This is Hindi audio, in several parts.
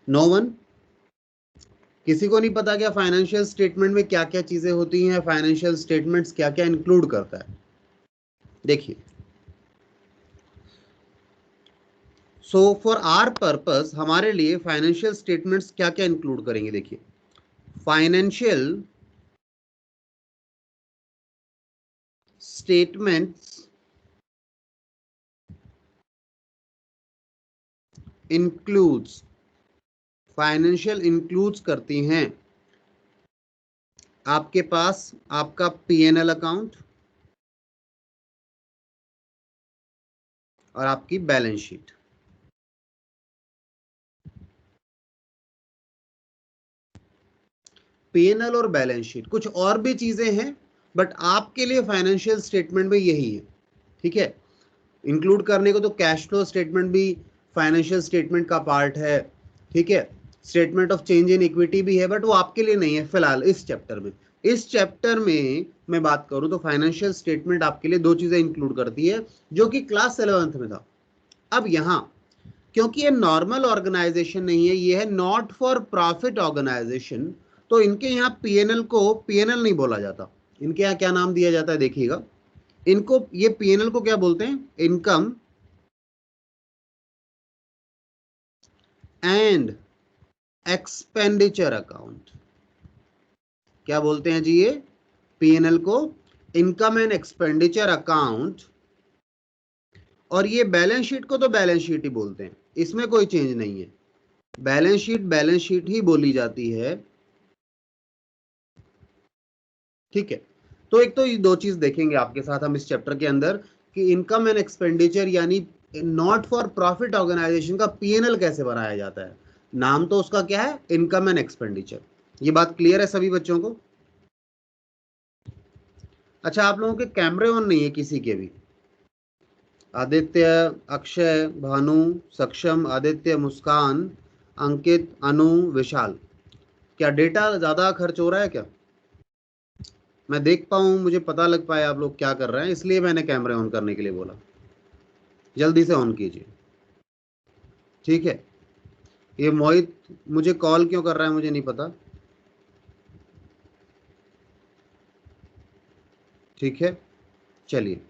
No one? किसी को नहीं पता क्या फाइनेंशियल स्टेटमेंट में क्या क्या चीजें होती हैं, फाइनेंशियल स्टेटमेंट्स क्या क्या इंक्लूड करता है? देखिए, सो फॉर आर पर्पस हमारे लिए फाइनेंशियल स्टेटमेंट्स क्या क्या इंक्लूड करेंगे? देखिए, financial statements includes, financial includes करती हैं आपके पास आपका पीएनएल अकाउंट और आपकी बैलेंस शीट। पीएनएल और बैलेंस शीट, कुछ और भी चीजें हैं बट आपके लिए फाइनेंशियल स्टेटमेंट में यही है, ठीक है। इंक्लूड करने को तो कैश फ्लो स्टेटमेंट भी फाइनेंशियल स्टेटमेंट का पार्ट है, ठीक है। Statement of change in equity भी है, बट वो आपके लिए नहीं है फिलहाल इस चैप्टर में। इस चैप्टर में मैं बात करूं तो फाइनेंशियल स्टेटमेंट आपके लिए दो चीजें इंक्लूड करती है जो कि क्लास 11th में था। अब यहां क्योंकि ये नॉर्मल ऑर्गेनाइजेशन नहीं है, ये है नॉट फॉर प्रॉफिट ऑर्गेनाइजेशन, तो इनके यहाँ पीएनएल को पीएनएल नहीं बोला जाता। इनके यहाँ क्या नाम दिया जाता है देखिएगा, इनको ये पीएनएल को क्या बोलते हैं? Income and expenditure account. क्या बोलते हैं जी ये? पीएनएल को इनकम एंड एक्सपेंडिचर अकाउंट, और ये बैलेंस शीट को तो बैलेंस शीट ही बोलते हैं, इसमें कोई चेंज नहीं है। बैलेंस शीट ही बोली जाती है, ठीक है। तो एक तो ये दो चीज देखेंगे आपके साथ हम इस चैप्टर के अंदर कि इनकम एंड एक्सपेंडिचर यानी नॉट फॉर प्रॉफिट ऑर्गेनाइजेशन का पीएनएल कैसे बनाया जाता है। नाम तो उसका क्या है? Income and expenditure. ये बात क्लियर है सभी बच्चों को? अच्छा, आप लोगों के कैमरे ऑन नहीं है किसी के भी? आदित्य, अक्षय, भानु, सक्षम, आदित्य, मुस्कान, अंकित, अनु, विशाल, क्या डेटा ज्यादा खर्च हो रहा है क्या? मैं देख पाऊं, मुझे पता लग पाए आप लोग क्या कर रहे हैं, इसलिए मैंने कैमरे ऑन करने के लिए बोला। जल्दी से ऑन कीजिए, ठीक है। ये मोहित मुझे कॉल क्यों कर रहा है मुझे नहीं पता, ठीक है। चलिए,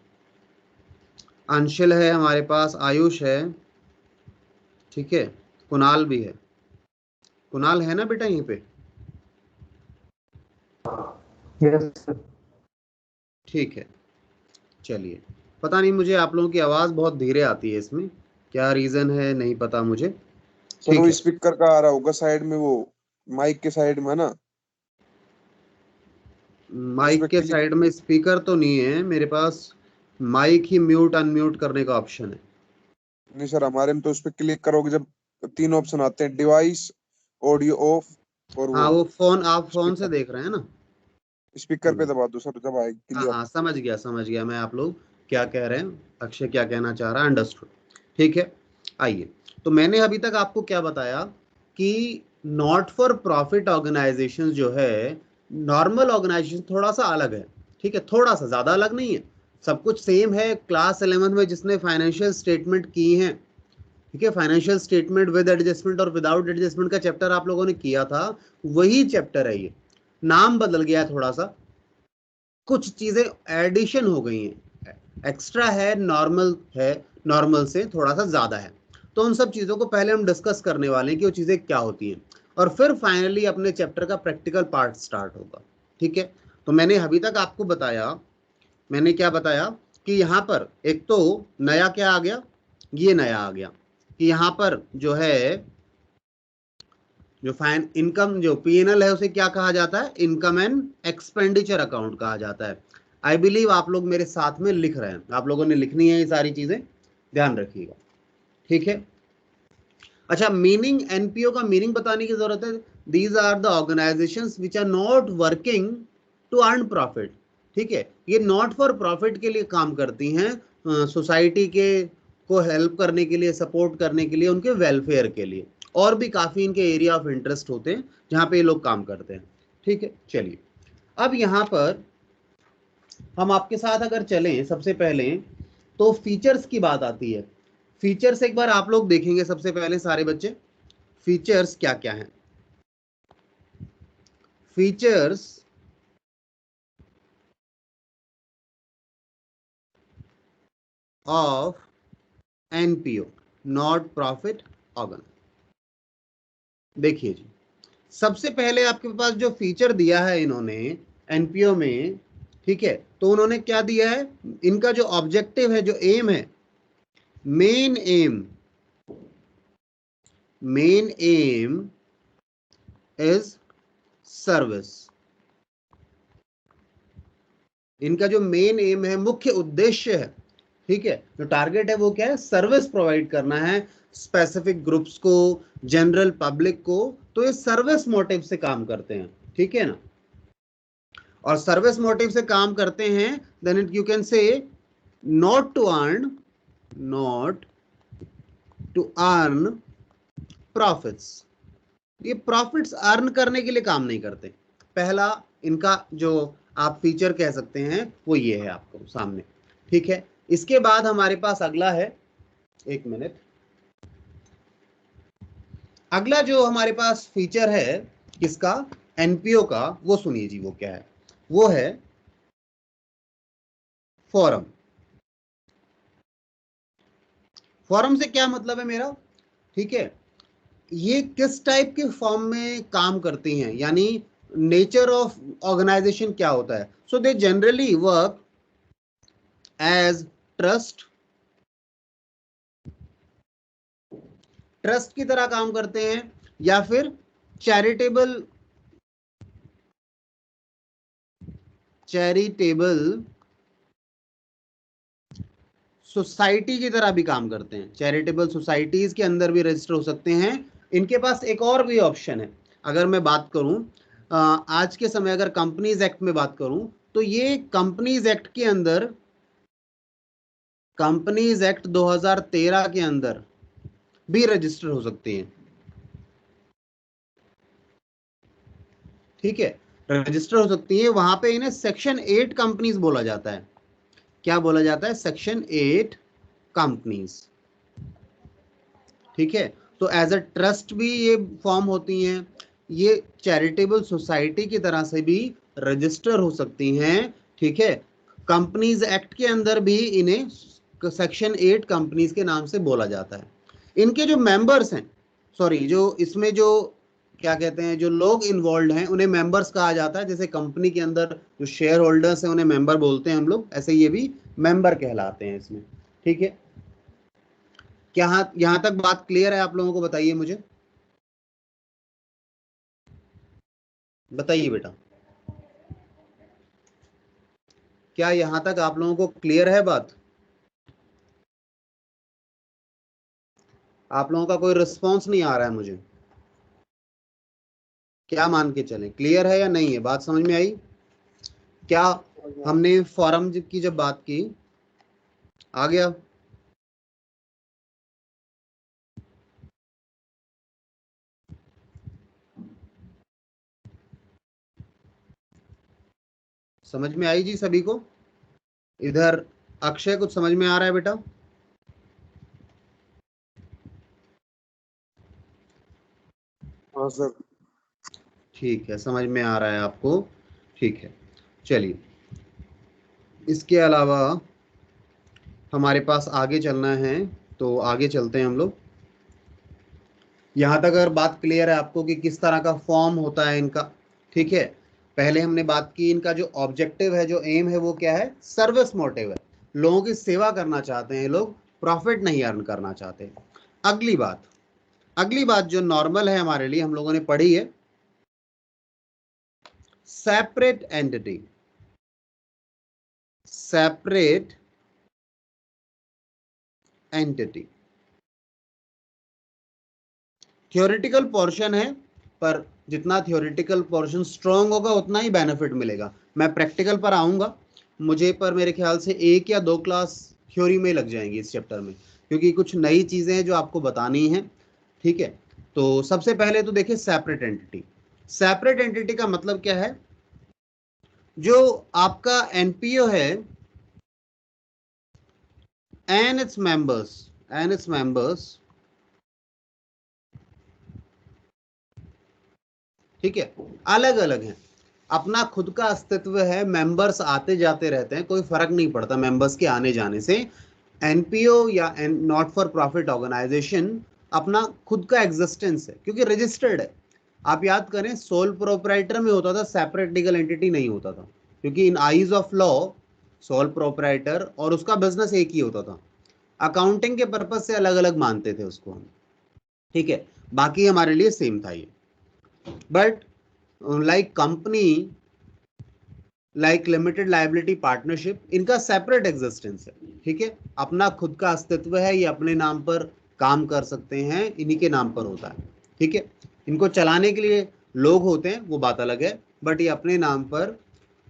अंशल है हमारे पास, आयुष है, ठीक है, कुणाल भी है। कुणाल है ना बेटा यहीं पे? Yes sir. ठीक है, चलिए। पता नहीं, मुझे आप लोगों की आवाज बहुत धीरे आती है इसमें, क्या रीजन है नहीं पता मुझे, सर ठीक वो है। स्पीकर का आ रहा होगा साइड में, वो माइक के साइड में है ना, उस माइक पर के क्लिक। साइड में स्पीकर तो नहीं है मेरे पास, माइक ही म्यूट अनम्यूट करने का ऑप्शन है। नहीं सर, हमारे में तो उस पर क्लिक करोगे जब तीन ऑप्शन आते हैं, डिवाइस, ऑडियो ऑफ और हाँ, वो वो फोन, आप फोन से स्पीकर। देख रहे हैं ना? स्पीकर पे दबा दो सर, जब आएगी हाँ क्लियर। हाँ, समझ गया समझ गया मैं आप लोग क्या कह रहे हैं, अक्षय क्या कहना चाह रहा है, अंडरस्टूड, ठीक है। आइए, तो मैंने अभी तक आपको क्या बताया कि नॉट फॉर प्रॉफिट ऑर्गेनाइजेशन जो है, नॉर्मल ऑर्गेनाइजेशन थोड़ा सा अलग है, ठीक है, थोड़ा सा, ज्यादा अलग नहीं है, सब कुछ सेम है। क्लास 11 में जिसने फाइनेंशियल स्टेटमेंट की हैं, ठीक है, फाइनेंशियल स्टेटमेंट विद एडजस्टमेंट और विदाउट एडजस्टमेंट का चैप्टर आप लोगों ने किया था, वही चैप्टर है ये, नाम बदल गया थोड़ा सा, कुछ चीजें एडिशन हो गई हैं, एक्स्ट्रा है, नॉर्मल है, नॉर्मल से थोड़ा सा ज्यादा है। तो उन सब चीजों को पहले हम डिस्कस करने वाले हैं कि वो चीजें क्या होती हैं, और फिर फाइनली अपने चैप्टर का प्रैक्टिकल पार्ट स्टार्ट होगा, ठीक है। तो मैंने अभी तक आपको बताया, मैंने क्या बताया कि यहाँ पर एक तो नया क्या आ गया, ये नया आ गया कि यहाँ पर जो है, जो फाइन इनकम जो पीएनएल है उसे क्या कहा जाता है? इनकम एंड एक्सपेंडिचर अकाउंट कहा जाता है। आई बिलीव आप लोग मेरे साथ में लिख रहे हैं, आप लोगों ने लिखनी है ये सारी चीजें, ध्यान रखिएगा, ठीक है। अच्छा, मीनिंग, एनपीओ का मीनिंग बताने की जरूरत है। These are the organisations which are not working to earn profit, ठीक है, ये नॉट फॉर प्रॉफिट के लिए काम करती हैं, सोसाइटी के को हेल्प करने के लिए, सपोर्ट करने के लिए, उनके वेलफेयर के लिए, और भी काफी इनके एरिया ऑफ इंटरेस्ट होते हैं जहां पे ये लोग काम करते हैं, ठीक है। चलिए, अब यहां पर हम आपके साथ अगर चलें, सबसे पहले तो फीचर्स की बात आती है। फीचर्स एक बार आप लोग देखेंगे सबसे पहले सारे बच्चे, फीचर्स क्या क्या हैं? Features of NPO, not profit organ. देखिए जी, सबसे पहले आपके पास जो फीचर दिया है इन्होंने एनपीओ में, ठीक है, तो उन्होंने क्या दिया है, इनका जो ऑब्जेक्टिव है, जो एम है, मेन एम इज सर्विस। इनका जो मेन एम है, मुख्य उद्देश्य है, ठीक है, जो टारगेट है वो क्या है, सर्विस प्रोवाइड करना है स्पेसिफिक ग्रुप्स को, जनरल पब्लिक को। तो ये सर्विस मोटिव से काम करते हैं, ठीक है ना, और सर्विस मोटिव से काम करते हैं, then it you can say not to earn profits. ये प्रॉफिट्स अर्न करने के लिए काम नहीं करते। पहला इनका जो आप फीचर कह सकते हैं वो ये है आपको सामने, ठीक है। इसके बाद हमारे पास अगला है, एक मिनट, अगला जो हमारे पास फीचर है किसका, एनपीओ का, वो सुनिए जी, वो क्या है, वो है फोरम। फोरम से क्या मतलब है मेरा, ठीक है, ये किस टाइप के फॉर्म में काम करती हैं, यानी नेचर ऑफ ऑर्गेनाइजेशन क्या होता है। So they generally work as trust, trust की तरह काम करते हैं, या फिर चैरिटेबल सोसाइटी की तरह भी काम करते हैं। चैरिटेबल सोसाइटीज के अंदर भी रजिस्टर हो सकते हैं। इनके पास एक और भी ऑप्शन है, अगर मैं बात करूं आज के समय, अगर कंपनीज एक्ट में बात करूं, तो ये कंपनीज एक्ट के अंदर, कंपनीज एक्ट 2013 के अंदर भी रजिस्टर हो सकती हैं, ठीक है, रजिस्टर हो सकती है। वहां पे इन्हें सेक्शन 8 कंपनीज बोला जाता है। क्या बोला जाता है, सेक्शन 8 कंपनीज, ठीक है। तो एज अ ट्रस्ट भी ये फॉर्म होती हैं, ये चैरिटेबल सोसाइटी की तरह से भी रजिस्टर हो सकती हैं, ठीक है। कंपनीज एक्ट के अंदर भी इन्हें सेक्शन 8 कंपनीज के नाम से बोला जाता है। इनके जो मेंबर्स हैं, सॉरी, जो इसमें जो क्या कहते हैं, जो लोग इन्वॉल्व हैं उन्हें मेंबर्स कहा जाता है। जैसे कंपनी के अंदर जो शेयर होल्डर्स हैं उन्हें मेंबर बोलते हैं हम लोग, ऐसे ये भी मेंबर कहलाते हैं इसमें, ठीक है। क्या यहां तक बात क्लियर है आप लोगों को, बताइए मुझे, बताइए बेटा, क्या यहां तक आप लोगों को क्लियर है बात? आप लोगों का कोई रिस्पॉन्स नहीं आ रहा है मुझे, क्या मान के चलें, क्लियर है या नहीं है, बात समझ में आई? क्या हमने फॉरम की जब बात की, आ गया? समझ में आई जी सभी को? इधर अक्षय, कुछ समझ में आ रहा है बेटा? हाँ सर। ठीक है, समझ में आ रहा है आपको, ठीक है। चलिए, इसके अलावा हमारे पास आगे चलना है, तो आगे चलते हैं हम लोग। यहां तक अगर बात क्लियर है आपको कि किस तरह का फॉर्म होता है इनका, ठीक है। पहले हमने बात की, इनका जो ऑब्जेक्टिव है, जो एम है, वो क्या है, सर्विस मोटिव है, लोगों की सेवा करना चाहते हैं लोग, प्रॉफिट नहीं अर्न करना चाहते। अगली बात जो नॉर्मल है हमारे लिए, हम लोगों ने पढ़ी है, separate entity, separate entity theoretical portion है, पर जितना थ्योरेटिकल पोर्शन स्ट्रांग होगा उतना ही बेनिफिट मिलेगा। मैं प्रैक्टिकल पर आऊंगा, मुझे पर मेरे ख्याल से 1 या 2 क्लास थ्योरी में लग जाएंगी इस चैप्टर में, क्योंकि कुछ नई चीजें हैं जो आपको बतानी है, ठीक है। तो सबसे पहले तो देखिए, सेपरेट एंटिटी। सेपरेट एंटिटी का मतलब क्या है, जो आपका एनपीओ है, एंड इट्स मेंबर्स ठीक है, अलग अलग हैं, अपना खुद का अस्तित्व है, मेंबर्स आते जाते रहते हैं, कोई फर्क नहीं पड़ता मेंबर्स के आने जाने से। एनपीओ या नॉट फॉर प्रॉफिट ऑर्गेनाइजेशन अपना खुद का एग्जिस्टेंस है क्योंकि रजिस्टर्ड है। आप याद करें सोल प्रोपराइटर में होता था, सेपरेट लीगल एंटिटी नहीं होता था, क्योंकि in eyes of law sole proprietor और उसका बिजनेस एक ही होता था। अकाउंटिंग के पर्पज से अलग अलग मानते थे उसको हम, ठीक है, बाकी हमारे लिए सेम था ये। But like company, like limited liability partnership, इनका सेपरेट एग्जिस्टेंस है, ठीक है, अपना खुद का अस्तित्व है, ये अपने नाम पर काम कर सकते हैं, इन्हीं के नाम पर होता है, ठीक है। इनको चलाने के लिए लोग होते हैं, वो बात अलग है, बट ये अपने नाम पर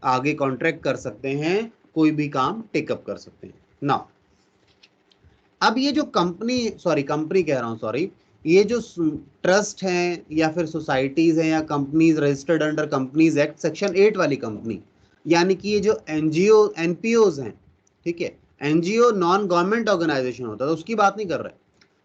आगे कॉन्ट्रैक्ट कर सकते हैं, कोई भी काम टेकअप कर सकते हैं ना। अब ये जो कंपनी कह रहा हूं, सॉरी, ये जो ट्रस्ट हैं या फिर सोसाइटीज हैं या companies registered under companies act section 8 वाली कंपनी, यानी कि ये जो एनजीओ एनपीओज हैं, ठीक है, एनजीओ नॉन गवर्नमेंट ऑर्गेनाइजेशन होता है, उसकी बात नहीं कर रहे,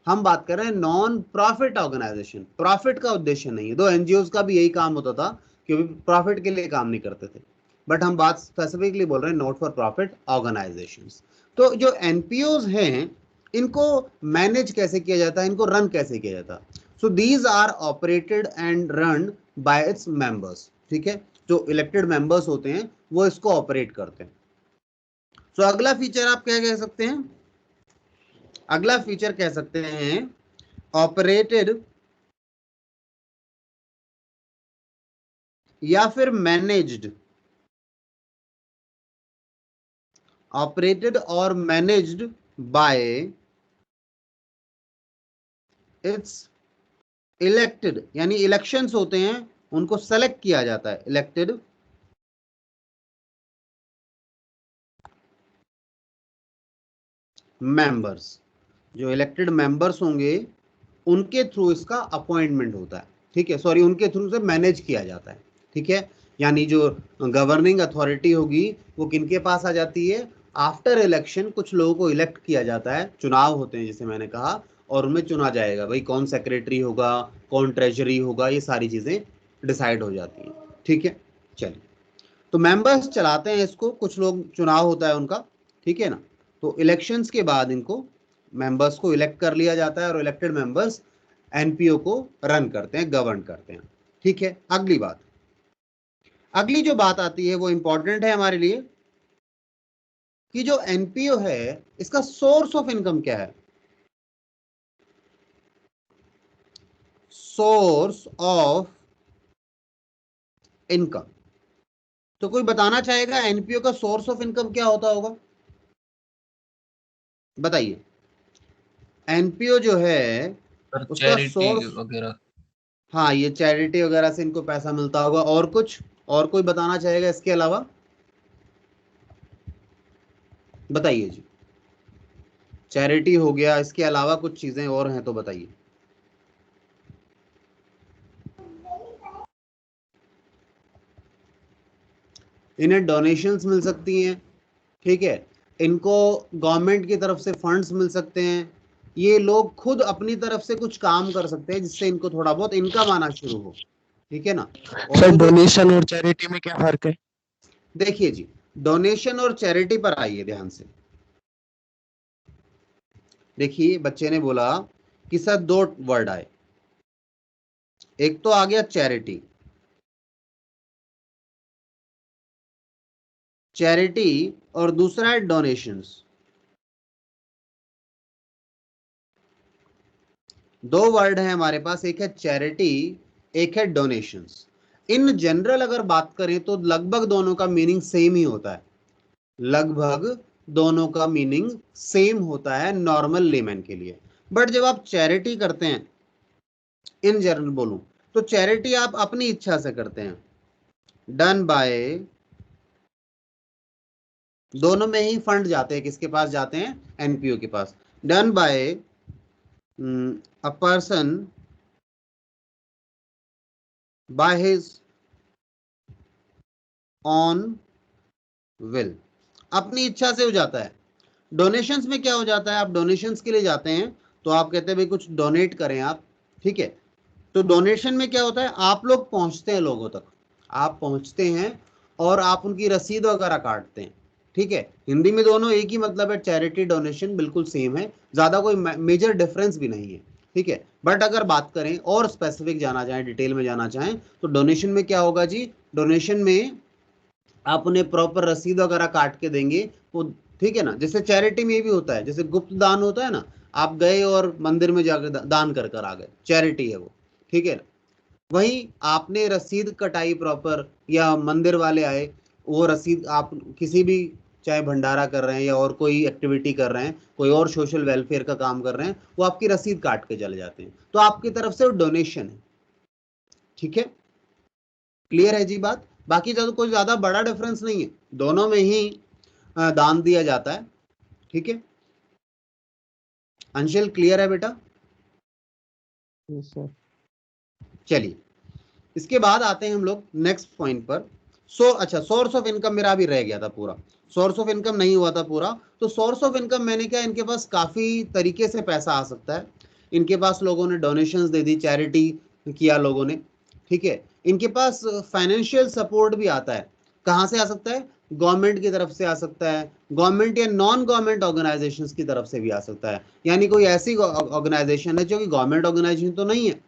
हम बात कर रहे हैं नॉन प्रॉफिट ऑर्गेनाइजेशन, प्रॉफिट का उद्देश्य नहीं है। दो एनजीओज का भी यही काम होता था, क्योंकि प्रॉफिट के लिए काम नहीं करते थे, बट हम बात स्पेसिफिकली बोल रहे हैं नॉट फॉर प्रॉफिट ऑर्गेनाइजेशंस। तो जो एनपीओज हैं, इनको मैनेज कैसे किया जाता है, इनको रन कैसे किया जाता है? So these are operated and run by its members, ठीक है, जो इलेक्टेड मेंबर्स होते हैं वो इसको ऑपरेट करते हैं। सो अगला फीचर आप क्या कह सकते हैं? अगला फीचर कह सकते हैं ऑपरेटेड या फिर मैनेज्ड, ऑपरेटेड और मैनेज्ड बाय इट्स इलेक्टेड, यानी इलेक्शंस होते हैं, उनको सेलेक्ट किया जाता है, इलेक्टेड मेंबर्स, जो इलेक्टेड मेंबर्स होंगे उनके थ्रू इसका अपॉइंटमेंट होता है, ठीक है, सॉरी, उनके थ्रू से मैनेज किया जाता है, ठीक है। यानी जो गवर्निंग अथॉरिटी होगी वो किनके पास आ जाती है? आफ्टर इलेक्शन कुछ लोगों को इलेक्ट किया जाता है, चुनाव होते हैं जैसे मैंने कहा, और उनमें चुना जाएगा, भाई कौन सेक्रेटरी होगा, कौन ट्रेजरी होगा, ये सारी चीजें डिसाइड हो जाती हैं, ठीक है। चलिए, तो मेंबर्स चलाते हैं इसको, कुछ लोग, चुनाव होता है उनका, ठीक है ना। तो इलेक्शंस के बाद इनको मेंबर्स को इलेक्ट कर लिया जाता है और इलेक्टेड मेंबर्स एनपीओ को रन करते हैं, गवर्न करते हैं, ठीक है। अगली जो बात आती है वो इंपॉर्टेंट है हमारे लिए, कि जो एनपीओ है इसका सोर्स ऑफ इनकम क्या है? सोर्स ऑफ इनकम, तो कोई बताना चाहेगा एनपीओ का सोर्स ऑफ इनकम क्या होता होगा? बताइए। एनपीओ जो है उसका चैरिटी सोर्स, वगैरह। हाँ, ये चैरिटी वगैरह से इनको पैसा मिलता होगा, और कुछ, और कोई बताना चाहेगा इसके अलावा? बताइए जी। चैरिटी हो गया, इसके अलावा कुछ चीजें और हैं तो बताइए। इन्हें डोनेशंस मिल सकती हैं, ठीक है, इनको गवर्नमेंट की तरफ से फंड्स मिल सकते हैं, ये लोग खुद अपनी तरफ से कुछ काम कर सकते हैं जिससे इनको थोड़ा बहुत इनकम आना शुरू हो, ठीक है ना। और सर वो जो, डोनेशन और चैरिटी में क्या फर्क है? देखिए जी, डोनेशन और चैरिटी पर आइए ध्यान से। देखिए, बच्चे ने बोला कि सर दो वर्ड आए, एक तो आ गया चैरिटी, चैरिटी, और दूसरा है डोनेशंस। दो वर्ड है हमारे पास, एक है चैरिटी, एक है डोनेशंस। इन जनरल अगर बात करें तो लगभग दोनों का मीनिंग सेम ही होता है, लगभग दोनों का मीनिंग सेम होता है नॉर्मल लेमैन के लिए। बट जब आप चैरिटी करते हैं, इन जनरल बोलूं तो चैरिटी आप अपनी इच्छा से करते हैं, डन बाय, दोनों में ही फंड जाते हैं, किसके पास जाते हैं? एनपीओ के पास। Done by a person by his own will, अपनी इच्छा से हो जाता है। डोनेशंस में क्या हो जाता है? आप डोनेशंस के लिए जाते हैं तो आप कहते हैं भाई कुछ डोनेट करें आप, ठीक है, तो डोनेशन में क्या होता है, आप लोग पहुंचते हैं लोगों तक, आप पहुंचते हैं और आप उनकी रसीद वगैरह काटते हैं, ठीक है। हिंदी में दोनों एक ही मतलब है, चैरिटी डोनेशन बिल्कुल सेम है, ज्यादा कोई मेजर डिफरेंस भी नहीं है, ठीक है। बट अगर बात करें और स्पेसिफिक जाना चाहें, डिटेल में जाना चाहें, तो डोनेशन में क्या होगा जी, डोनेशन में आप उन्हें प्रॉपर रसीद वगैरह काट के देंगे वो, ठीक है ना। जैसे चैरिटी में भी होता है, जैसे गुप्त दान होता है ना, आप गए और मंदिर में जाकर दान कर कर आ गए, चैरिटी है वो, ठीक है। वही आपने रसीद कटाई प्रॉपर, या मंदिर वाले आए, वो रसीद आप किसी भी, चाहे भंडारा कर रहे हैं या और कोई एक्टिविटी कर रहे हैं, कोई और सोशल वेलफेयर का काम कर रहे हैं, वो आपकी रसीद काट के चले जाते हैं, तो आपकी तरफ से वो डोनेशन है, ठीक है। क्लियर है जी बात। बाकी तो कोई ज्यादा बड़ा डिफरेंस नहीं है, दोनों में ही दान दिया जाता है, ठीक है। अंशल क्लियर है बेटा? Yes sir. चलिए, इसके बाद आते हैं हम लोग नेक्स्ट पॉइंट पर। अच्छा, सोर्स ऑफ इनकम मेरा अभी रह गया था पूरा, सोर्स ऑफ इनकम नहीं हुआ था पूरा। तो सोर्स ऑफ इनकम मैंने क्या, इनके पास काफी तरीके से पैसा आ सकता है। इनके पास लोगों ने डोनेशंस दे दी, चैरिटी किया लोगों ने, ठीक है। इनके पास फाइनेंशियल सपोर्ट भी आता है, कहाँ से आ सकता है, गवर्नमेंट की तरफ से आ सकता है, गवर्नमेंट या नॉन गवर्नमेंट ऑर्गेनाइजेशंस की तरफ से भी आ सकता है। यानी कोई ऐसी ऑर्गेनाइजेशन है जो कि गवर्नमेंट ऑर्गेनाइजेशन तो नहीं है,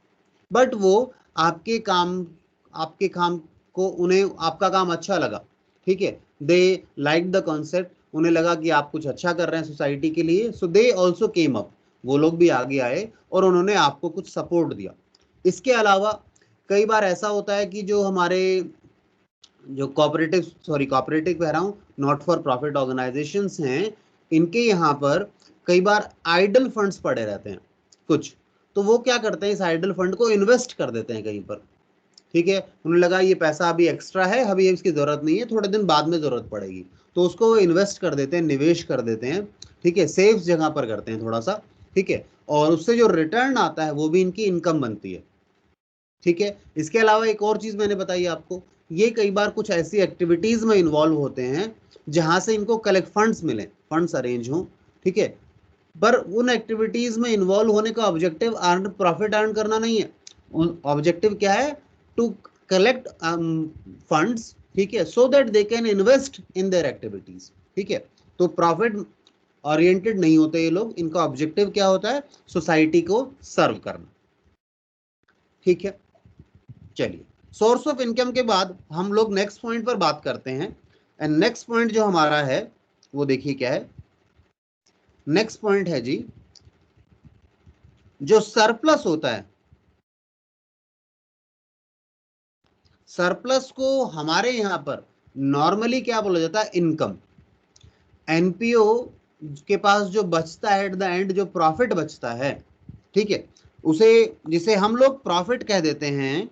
बट वो आपके काम को, उन्हें आपका काम अच्छा लगा, ठीक है, दे लाइक द कॉन्सेप्ट, उन्हें लगा कि आप कुछ अच्छा कर रहे हैं सोसाइटी के लिए, सो दे ऑल्सो केम अप, वो लोग भी आगे आए और उन्होंने आपको कुछ सपोर्ट दिया। इसके अलावा कई बार ऐसा होता है कि जो हमारे, जो कॉपरेटिव कह रहा हूँ, नॉट फॉर प्रॉफिट ऑर्गेनाइजेशंस हैं, इनके यहाँ पर कई बार आइडल फंड्स पड़े रहते हैं कुछ, तो वो क्या करते हैं, इस आइडल फंड को इन्वेस्ट कर देते हैं कहीं पर, ठीक है। उन्हें लगा ये पैसा अभी एक्स्ट्रा है, अभी इसकी जरूरत नहीं है, थोड़े दिन बाद में जरूरत पड़ेगी, तो उसको वो इन्वेस्ट कर देते हैं, निवेश कर देते हैं, ठीक है, सेफ जगह पर करते हैं थोड़ा सा, ठीक है। और उससे जो रिटर्न आता है वो भी इनकी इनकम बनती है, ठीक है। इसके अलावा एक और चीज मैंने बताई आपको, ये कई बार कुछ ऐसी एक्टिविटीज में इन्वॉल्व होते हैं जहां से इनको कलेक्ट फंड्स मिले, फंड्स अरेंज हो, ठीक है। पर उन एक्टिविटीज में इन्वॉल्व होने का ऑब्जेक्टिव प्रॉफिट अर्न करना नहीं है, ऑब्जेक्टिव क्या है, टू कलेक्ट फंड्स, ठीक है, so that they can invest in their activities, ठीक है। तो प्रॉफिट ओरिएंटेड नहीं होते ये लोग, इनका ऑब्जेक्टिव क्या होता है, सोसाइटी को सर्व करना, ठीक है। चलिए, सोर्स ऑफ इनकम के बाद हम लोग नेक्स्ट पॉइंट पर बात करते हैं, एंड नेक्स्ट पॉइंट जो हमारा है वो देखिए क्या है, नेक्स्ट पॉइंट है जी, जो सरप्लस होता है, सरप्लस को हमारे यहां पर नॉर्मली क्या बोला जाता है, इनकम। एनपीओ के पास जो बचता है एट द एंड, जो प्रॉफिट बचता है, ठीक है, उसे, जिसे हम लोग प्रॉफिट कह देते हैं,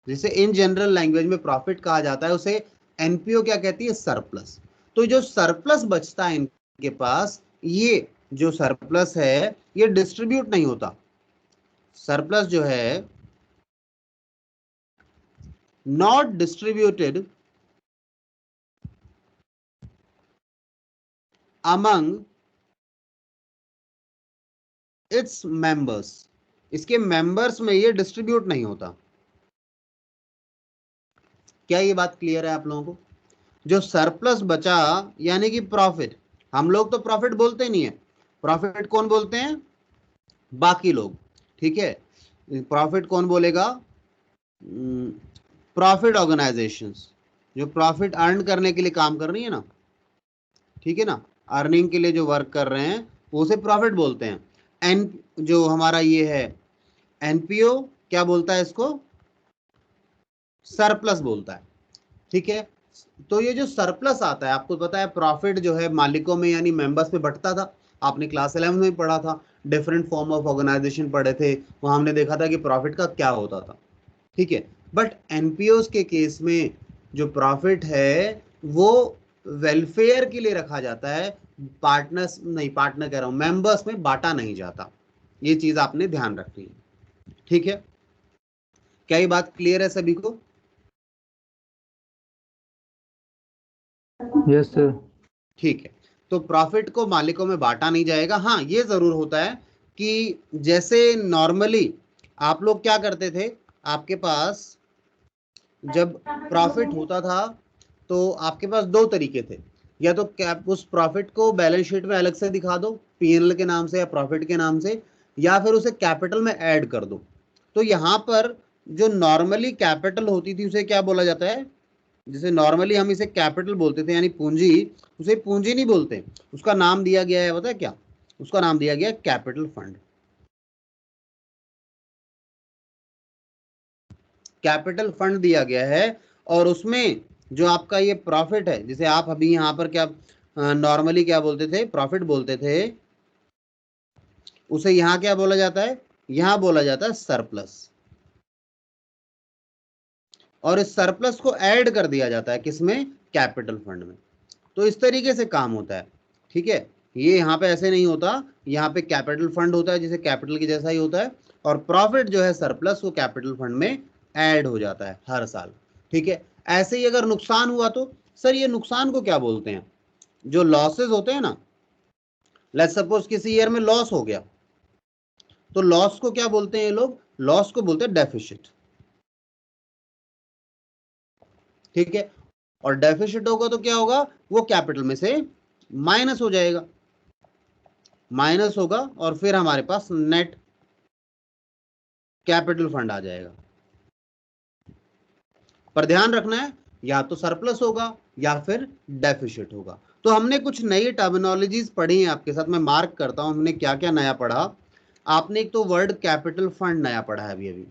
जिसे इन जनरल लैंग्वेज में प्रॉफिट कहा जाता है, उसे एनपीओ क्या कहती है, सरप्लस। तो जो सरप्लस बचता है इनके पास, ये जो सरप्लस है ये डिस्ट्रीब्यूट नहीं होता, सरप्लस जो है not distributed among its members, इसके मेंबर्स में ये डिस्ट्रीब्यूट नहीं होता। क्या ये बात क्लियर है आप लोगों को? जो सरप्लस बचा, यानी कि प्रॉफिट, हम लोग तो प्रॉफिट बोलते नहीं है, प्रॉफिट कौन बोलते हैं, बाकी लोग, ठीक है। प्रॉफिट कौन बोलेगा, प्रॉफिट ऑर्गेनाइजेशंस, जो प्रॉफिट अर्न करने के लिए काम कर रही है ना, ठीक है ना, अर्निंग के लिए जो वर्क कर रहे हैं वो उसे प्रॉफिट बोलते हैं। एन, जो हमारा ये है एनपीओ, क्या बोलता है इसको, सरप्लस बोलता है, ठीक है। तो ये जो सरप्लस आता है, आपको पता है प्रॉफिट जो है मालिकों में यानी मेंबर्स में बंटता था, आपने क्लास 11 में पढ़ा था, डिफरेंट फॉर्म ऑफ ऑर्गेनाइजेशन पढ़े थे, वहां हमने देखा था कि प्रॉफिट का क्या होता था, ठीक है। बट एनपीओ के केस में जो प्रॉफिट है वो वेलफेयर के लिए रखा जाता है, पार्टनर्स नहीं, पार्टनर कह रहा हूं, मेंबर्स में बांटा नहीं जाता, ये चीज आपने ध्यान रखनी है, ठीक है। क्या ये बात क्लियर है सभी को? Yes sir. ठीक है। तो प्रॉफिट को मालिकों में बांटा नहीं जाएगा, हाँ ये जरूर होता है कि जैसे नॉर्मली आप लोग क्या करते थे, आपके पास जब प्रॉफिट होता था तो आपके पास दो तरीके थे, या तो कैप उस प्रॉफिट को बैलेंस शीट में अलग से दिखा दो पीएनएल के नाम से या प्रॉफिट के नाम से, या फिर उसे कैपिटल में ऐड कर दो। तो यहाँ पर जो नॉर्मली कैपिटल होती थी उसे क्या बोला जाता है, जिसे नॉर्मली हम इसे कैपिटल बोलते थे यानी पूंजी, उसे पूंजी नहीं बोलते, उसका नाम दिया गया है, पता है क्या, उसका नाम दिया गया कैपिटल फंड। कैपिटल फंड दिया गया है, और उसमें जो आपका ये प्रॉफिट है, जिसे आप अभी यहाँ पर क्या नॉर्मली क्या बोलते थे, प्रॉफिट बोलते थे, उसे यहाँ क्या बोला जाता है, यहाँ बोला जाता है सरप्लस। और इस सरप्लस को ऐड कर दिया जाता है किसमें, कैपिटल फंड में। तो इस तरीके से काम होता है, ठीक है। ये यहाँ पे ऐसे नहीं होता, यहाँ पे कैपिटल फंड होता है जिसे कैपिटल के जैसा ही होता है, और प्रॉफिट जो है सरप्लस वो कैपिटल फंड में ऐड हो जाता है हर साल, ठीक है। ऐसे ही अगर नुकसान हुआ तो सर ये नुकसान को क्या बोलते हैं, जो लॉसेस होते हैं ना, लेट्स सपोज किसी ईयर में लॉस हो गया, तो लॉस को क्या बोलते हैं ये लोग, लॉस को बोलते हैं डेफिसिट, ठीक है। और डेफिसिट होगा तो क्या होगा, वो कैपिटल में से माइनस हो जाएगा, माइनस होगा और फिर हमारे पास नेट कैपिटल फंड आ जाएगा। पर ध्यान रखना है, या तो सरप्लस होगा या फिर डेफिसिट होगा। तो हमने कुछ नई टर्मिनोलॉजीज पढ़ी हैं आपके साथ, मैं मार्क करता हूं हमने क्या क्या नया पढ़ा। आपने एक तो वर्ड कैपिटल फंड नया पढ़ा है अभी अभी,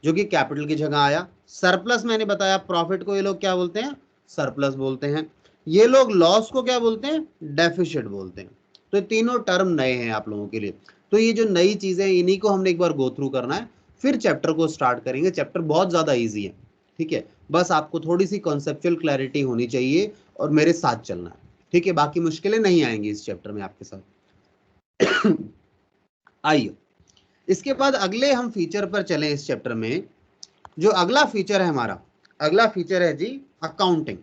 जो कि कैपिटल की जगह आया। सरप्लस मैंने बताया, प्रॉफिट को ये लोग क्या बोलते हैं, सरप्लस बोलते हैं। ये लोग लॉस को क्या बोलते हैं, डेफिसिट बोलते हैं। तो तीनों टर्म नए हैं आप लोगों के लिए। तो ये जो नई चीजें इन्हीं को हमने एक बार गो थ्रू करना है, फिर चैप्टर को स्टार्ट करेंगे। चैप्टर बहुत ज्यादा ईजी है, ठीक है। बस आपको थोड़ी सी कॉन्सेप्चुअल क्लैरिटी होनी चाहिए और मेरे साथ चलना है, ठीक है। बाकी मुश्किलें नहीं आएंगी इस चैप्टर में आपके साथ। आइए इसके बाद अगले हम फीचर पर चलें इस चैप्टर में। जो अगला फीचर है हमारा, अगला फीचर है जी अकाउंटिंग,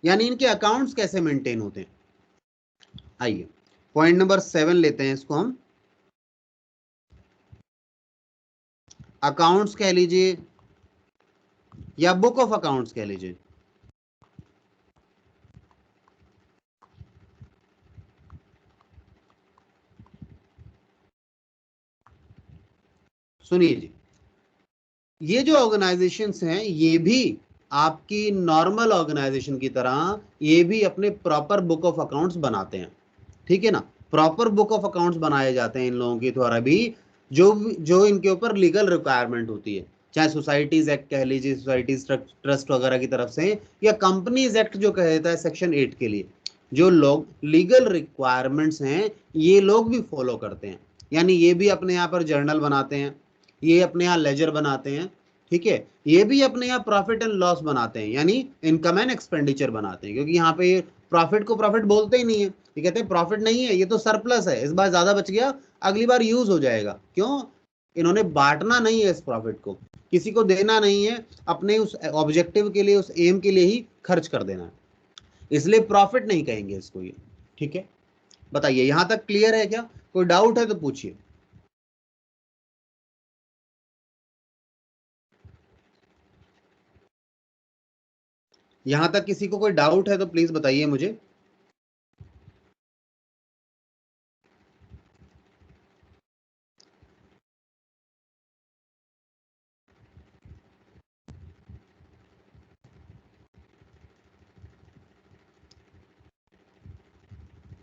यानी इनके अकाउंट्स कैसे मेंटेन होते हैं। आइए पॉइंट नंबर 7 लेते हैं इसको हम, अकाउंट्स कह लीजिए या बुक ऑफ अकाउंट्स कह लीजिए। सुनिए जी, ये जो ऑर्गेनाइजेशंस हैं ये भी आपकी नॉर्मल ऑर्गेनाइजेशन की तरह ये भी अपने प्रॉपर बुक ऑफ अकाउंट्स बनाते हैं, ठीक है ना। प्रॉपर बुक ऑफ अकाउंट्स बनाए जाते हैं इन लोगों के द्वारा भी, जो जो इनके ऊपर लीगल रिक्वायरमेंट होती है, चाहे सोसाइटीज एक्ट कह लीजिए, सोसाइटीज ट्रस्ट वगैरह की तरफ से, या कंपनीज एक्ट जो कहता है सेक्शन 8 के लिए, जो लोग लीगल रिक्वायरमेंट्स हैं ये लोग भी फॉलो करते हैं। यानी ये भी अपने यहाँ पर जर्नल बनाते हैं, ये अपने यहाँ लेजर बनाते हैं, ठीक है। ये भी अपने यहाँ प्रॉफिट एंड लॉस बनाते हैं, यानी इनकम एंड एक्सपेंडिचर बनाते हैं, क्योंकि यहाँ पे प्रॉफिट को प्रॉफिट बोलते ही नहीं है, ये कहते हैं प्रॉफिट नहीं है, ये तो सरप्लस है, इस बार ज्यादा बच गया अगली बार यूज हो जाएगा। क्यों, इन्होंने बांटना नहीं है इस प्रॉफिट को, किसी को देना नहीं है, अपने उस ऑब्जेक्टिव के लिए, उस एम के लिए ही खर्च कर देना है, इसलिए प्रॉफिट नहीं कहेंगे इसको ये, ठीक है। बताइए यहां तक क्लियर है क्या, कोई डाउट है तो पूछिए। यहां तक किसी को कोई डाउट है तो प्लीज बताइए मुझे।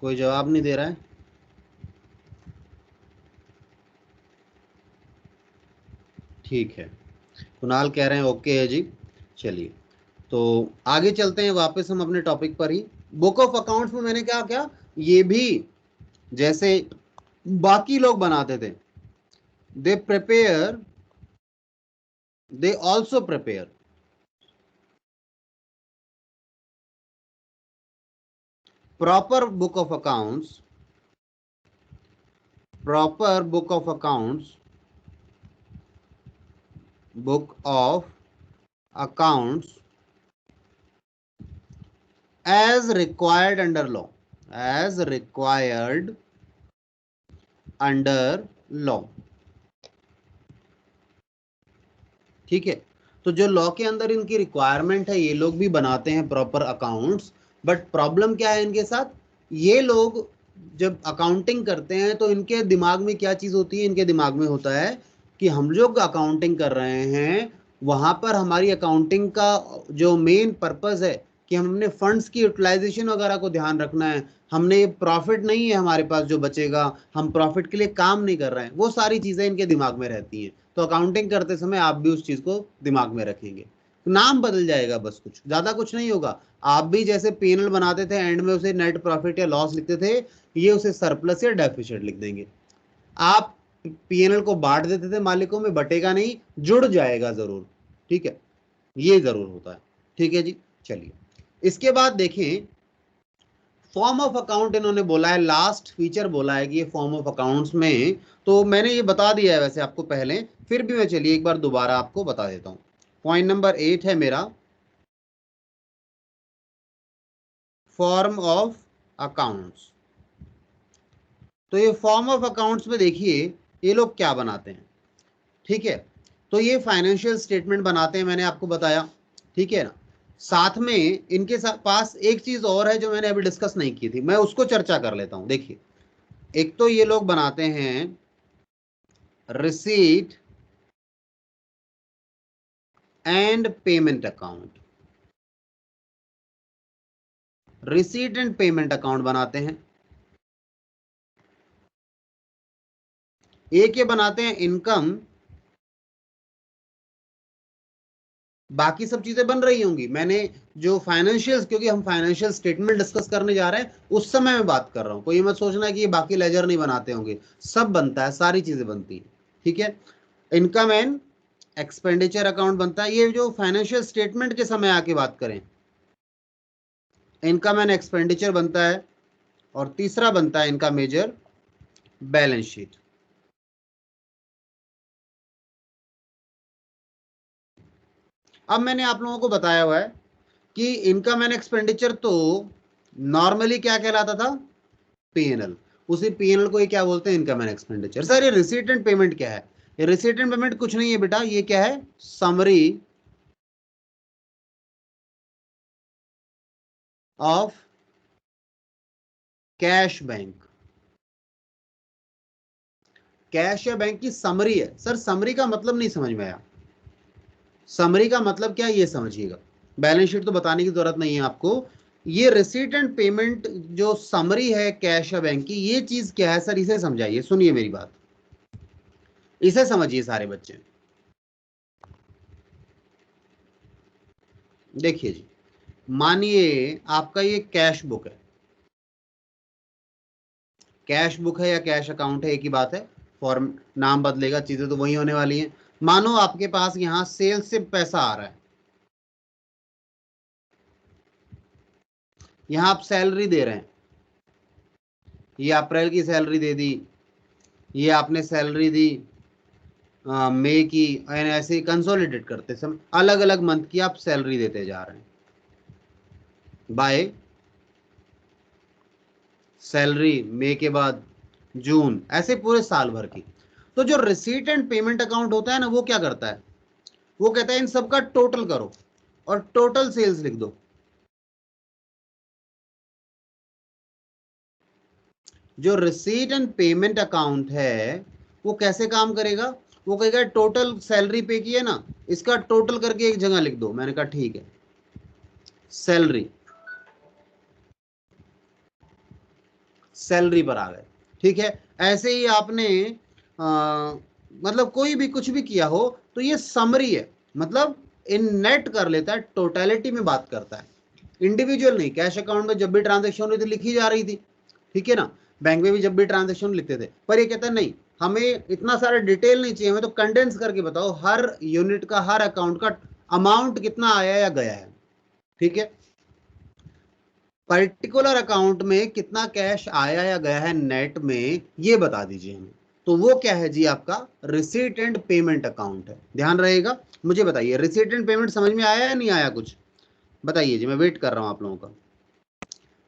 कोई जवाब नहीं दे रहा है, ठीक है। कुणाल कह रहे हैं ओके है जी। चलिए तो आगे चलते हैं वापस हम अपने टॉपिक पर ही। बुक ऑफ अकाउंट्स में मैंने क्या क्या, ये भी जैसे बाकी लोग बनाते थे, they prepare, they also prepare proper book of accounts, proper book of accounts, book of accounts as required under law, as required under law. ठीक है, तो जो लॉ के अंदर इनकी रिक्वायरमेंट है, ये लोग भी बनाते हैं प्रॉपर अकाउंट्स, बट प्रॉब्लम क्या है इनके साथ, ये लोग जब अकाउंटिंग करते हैं तो इनके दिमाग में क्या चीज होती है, इनके दिमाग में होता है कि हम लोग अकाउंटिंग कर रहे हैं, वहां पर हमारी अकाउंटिंग का जो मेन पर्पस है कि हमने फंड्स की यूटिलाइजेशन वगैरह को ध्यान रखना है, हमने प्रॉफिट नहीं है हमारे पास जो बचेगा, हम प्रॉफिट के लिए काम नहीं कर रहे हैं, वो सारी चीजें इनके दिमाग में रहती हैं। तो अकाउंटिंग करते समय आप भी उस चीज को दिमाग में रखेंगे, नाम बदल जाएगा बस, कुछ ज्यादा कुछ नहीं होगा। आप भी जैसे पीएनएल बनाते थे, एंड में उसे नेट प्रॉफिट या लॉस लिखते थे, ये उसे सरप्लस या डेफिसिट लिख देंगे। आप पीएनएल को बांट देते थे मालिकों में, बटेगा नहीं, जुड़ जाएगा जरूर। ठीक है, ये जरूर होता है। ठीक है जी, चलिए इसके बाद देखें, फॉर्म ऑफ अकाउंट इन्होंने बोला है, लास्ट फीचर बोला है कि ये फॉर्म ऑफ अकाउंट्स में, तो मैंने ये बता दिया है वैसे आपको पहले, फिर भी मैं चलिए एक बार दोबारा आपको बता देता हूं। पॉइंट नंबर 8 है मेरा, फॉर्म ऑफ अकाउंट्स। तो ये फॉर्म ऑफ अकाउंट्स में देखिए ये लोग क्या बनाते हैं। ठीक है, तो ये फाइनेंशियल स्टेटमेंट बनाते हैं, मैंने आपको बताया। ठीक है ना, साथ में इनके पास एक चीज और है जो मैंने अभी डिस्कस नहीं की थी, मैं उसको चर्चा कर लेता हूं। देखिए, एक तो ये लोग बनाते हैं receipt and payment account, receipt and payment account बनाते हैं। एक ये बनाते हैं इनकम, बाकी सब चीजें बन रही होंगी, मैंने जो फाइनेंशियल, क्योंकि हम फाइनेंशियल स्टेटमेंट डिस्कस करने जा रहे हैं उस समय मैं बात कर रहा हूं, कोई मत सोचना है कि ये बाकी लेजर नहीं बनाते होंगे, सब बनता है, सारी चीजें बनती हैं। ठीक है, इनकम एंड एक्सपेंडिचर अकाउंट बनता है, ये जो फाइनेंशियल स्टेटमेंट के समय आके बात करें, इनकम एंड एक्सपेंडिचर बनता है, और तीसरा बनता है इनका मेजर बैलेंस शीट। अब मैंने आप लोगों को बताया हुआ है कि इनकम एंड एक्सपेंडिचर तो नॉर्मली क्या कहलाता था, पीएनएल, उसी पीएनएल को ये क्या बोलते हैं, इनकम एंड एक्सपेंडिचर। सर ये रिसीट एंड पेमेंट क्या है, ये रिसीट एंड पेमेंट कुछ नहीं है बेटा, ये क्या है, summary of cash bank. Cash या बैंक की समरी है। सर समरी का मतलब नहीं समझ में आया, समरी का मतलब क्या है ये समझिएगा, बैलेंस शीट तो बताने की जरूरत नहीं है आपको। ये रिसीट एंड पेमेंट जो समरी है कैश या बैंक की, ये चीज क्या है सर, इसे समझाइए, सुनिए मेरी बात, इसे समझिए सारे बच्चे। देखिए जी, मानिए आपका ये कैश बुक है, कैश बुक है या कैश अकाउंट है एक ही बात है, फॉर्म नाम बदलेगा, चीजें तो वही होने वाली हैं। मानो आपके पास यहां सेल से पैसा आ रहा है, यहां आप सैलरी दे रहे हैं, ये अप्रैल की सैलरी दे दी, ये आपने सैलरी दी मई की, एंड ऐसे ही कंसोलिडेट करते समय अलग अलग मंथ की आप सैलरी देते जा रहे हैं, बाय सैलरी मई के बाद जून, ऐसे पूरे साल भर की। तो जो रिसीट एंड पेमेंट अकाउंट होता है ना, वो क्या करता है, वो कहता है इन सबका टोटल करो और टोटल सेल्स लिख दो। जो रिसीट एंड पेमेंट अकाउंट है वो कैसे काम करेगा, वो कहेगा टोटल सैलरी पे की है ना, इसका टोटल करके एक जगह लिख दो। मैंने कहा ठीक है, सैलरी, सैलरी पर आ गए। ठीक है, ऐसे ही आपने मतलब कोई भी कुछ भी किया हो तो ये समरी है, मतलब इन नेट कर लेता है, टोटलिटी में बात करता है, इंडिविजुअल नहीं। कैश अकाउंट में जब भी ट्रांजेक्शन हुई थी लिखी जा रही थी, ठीक है ना, बैंक में भी जब भी ट्रांजेक्शन लिखते थे, पर ये कहता है नहीं, हमें इतना सारा डिटेल नहीं चाहिए, हमें तो कंडेंस करके बताओ हर यूनिट का, हर अकाउंट का अमाउंट कितना आया या गया है। ठीक है, पर्टिकुलर अकाउंट में कितना कैश आया या गया है नेट में, ये बता दीजिए हमें। तो वो क्या है जी, आपका रिसीट एंड पेमेंट अकाउंट है। ध्यान रहेगा, मुझे बताइए रिसीट एंड पेमेंट समझ में आया या नहीं आया, कुछ बताइए जी, मैं वेट कर रहा हूं आप लोगों का।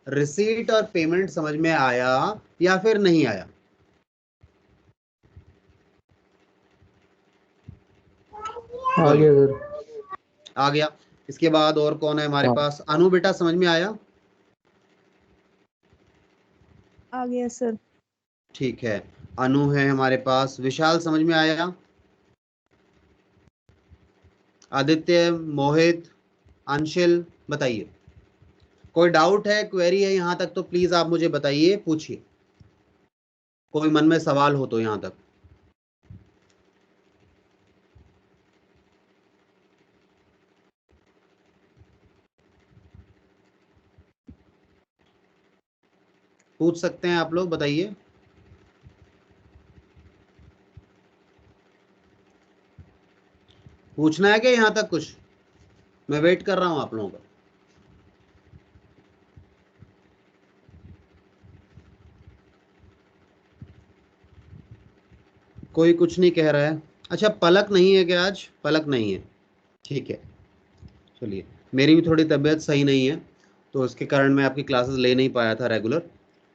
रिसीट और पेमेंट समझ में आया या फिर नहीं आया, आ बोलो। गया सर। आ गया। इसके बाद और कौन है हमारे हाँ। पास? अनु बेटा समझ में आया? आ गया सर। ठीक है, अनु है हमारे पास। विशाल समझ में आया? आदित्य, मोहित, अंशिल, बताइए। कोई डाउट है, क्वेरी है यहाँ तक तो प्लीज आप मुझे बताइए, पूछिए। कोई मन में सवाल हो तो यहाँ तक। पूछ सकते हैं आप लोग, बताइए। पूछना है क्या यहाँ तक कुछ? मैं वेट कर रहा हूं आप लोगों का। कोई कुछ नहीं कह रहा है। अच्छा, पलक नहीं है क्या आज? पलक नहीं है, ठीक है। चलिए, मेरी भी थोड़ी तबीयत सही नहीं है, तो उसके कारण मैं आपकी क्लासेस ले नहीं पाया था रेगुलर।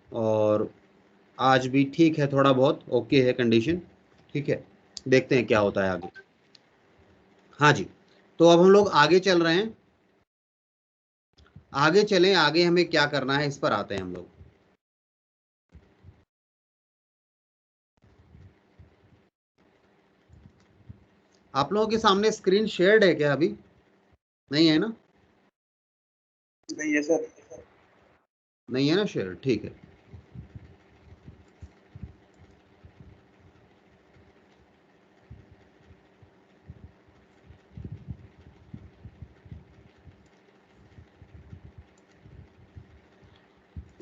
और आज भी ठीक है, थोड़ा बहुत ओके है कंडीशन। ठीक है, देखते हैं क्या होता है आगे। हाँ जी, तो अब हम लोग आगे चल रहे हैं। आगे चलें, आगे हमें क्या करना है इस पर आते हैं हम लोग। आप लोगों के सामने स्क्रीन शेयर्ड है क्या अभी? नहीं है ना? नहीं है सर। नहीं है ना शेयर, ठीक है।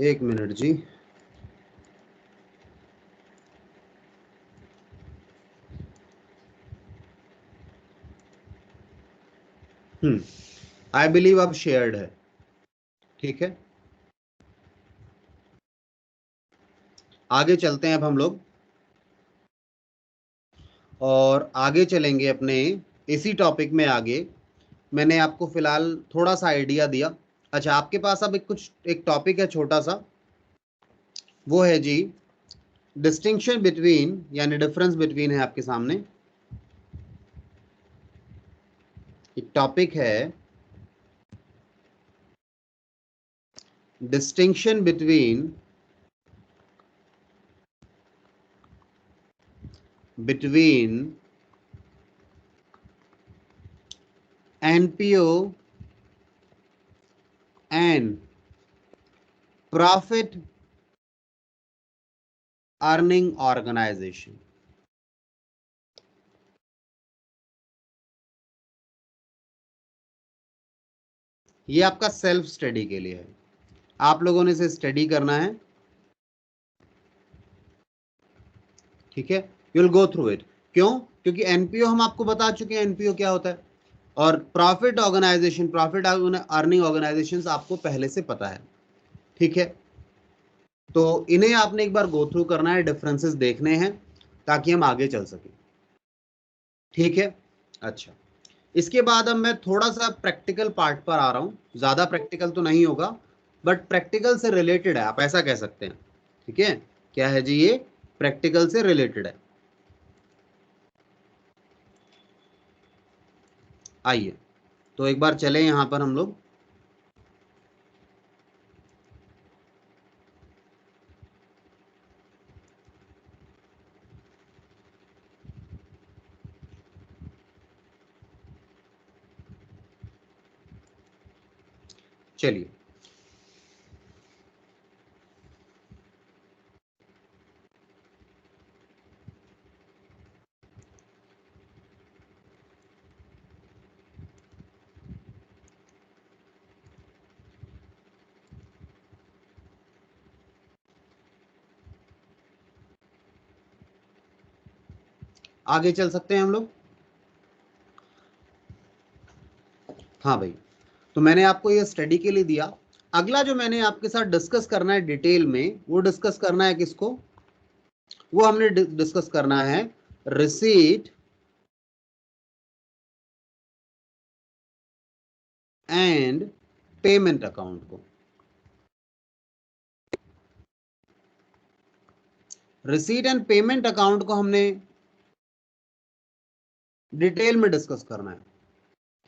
एक मिनट जी। आई बिलीव अब शेयर्ड है, ठीक है। आगे चलते हैं अब हम लोग, और आगे चलेंगे अपने इसी टॉपिक में आगे। मैंने आपको फिलहाल थोड़ा सा आइडिया दिया। अच्छा, आपके पास अब एक टॉपिक है छोटा सा, वो है जी डिस्टिंक्शन बिटवीन, यानी डिफरेंस बिटवीन है आपके सामने। एक टॉपिक है distinction between NPO and profit earning organisation. ये आपका सेल्फ स्टडी के लिए है, आप लोगों ने इसे स्टडी करना है, ठीक है। You will go through it. क्यों? क्योंकि एनपीओ हम आपको बता चुके हैं एनपीओ क्या होता है, और profit organisation, profit earning organisation आपको पहले से पता है, ठीक है। तो इन्हें आपने एक बार गो थ्रू करना है, डिफरेंसेस देखने हैं ताकि हम आगे चल सकें, ठीक है। अच्छा, इसके बाद अब मैं थोड़ा सा प्रैक्टिकल पार्ट पर आ रहा हूं। ज्यादा प्रैक्टिकल तो नहीं होगा, बट प्रैक्टिकल से रिलेटेड है, आप ऐसा कह सकते हैं, ठीक है। क्या है जी? ये प्रैक्टिकल से रिलेटेड है। आइए, तो एक बार चले यहां पर हम लोग। चलिए, आगे चल सकते हैं हम लोग। हाँ भाई, तो मैंने आपको ये स्टडी के लिए दिया। अगला जो मैंने आपके साथ डिस्कस करना है डिटेल में, वो डिस्कस करना है किसको? वो हमने डिस्कस करना है रिसीट एंड पेमेंट अकाउंट को। रिसीट एंड पेमेंट अकाउंट को हमने डिटेल में डिस्कस करना है,